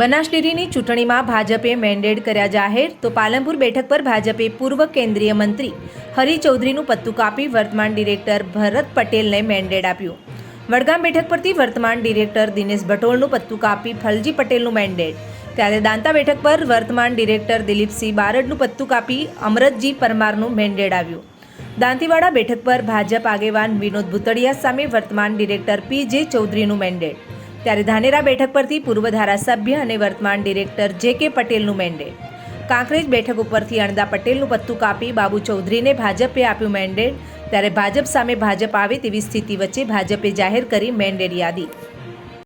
બનાસ ડેરીની ચૂંટણીમાં ભાજપે મેન્ડેટ કર્યા જાહેર તો પાલનપુર બેઠક પર ભાજપે પૂર્વ કેન્દ્રીય મંત્રી હરિ ચૌધરીનું પત્તું કાપી વર્તમાન ડિરેક્ટર ભરત પટેલને મેન્ડેટ આપ્યું। વડગામ બેઠક પરથી વર્તમાન ડિરેક્ટર દિનેશ ભટોળનું પત્તું કાપી ફલજી પટેલનું મેન્ડેટ, ત્યારે દાંતા બેઠક પર વર્તમાન ડિરેક્ટર દિલીપસિંહ બારડનું પત્તું કાપી અમરતજી પરમારનું મેન્ડેટ આવ્યું। દાંતીવાડા બેઠક પર ભાજપ આગેવાન વિનોદ ભૂતળિયા સામે વર્તમાન ડિરેક્ટર પી.જે. ચૌધરીનું મેન્ડેટ, ત્યારે ધાનેરા બેઠક પરથી પૂર્વ ધારાસભ્ય અને વર્તમાન ડિરેક્ટર જે.કે. પટેલનું મેન્ડેટ। કાંકરેજ બેઠક ઉપરથી અણદા પટેલનું પત્તું કાપી બાબુ ચૌધરીને ભાજપે આપ્યું મેન્ડેટ, ત્યારે ભાજપ સામે ભાજપ આવે તેવી સ્થિતિ વચ્ચે ભાજપે જાહેર કરી મેન્ડેટ યાદી।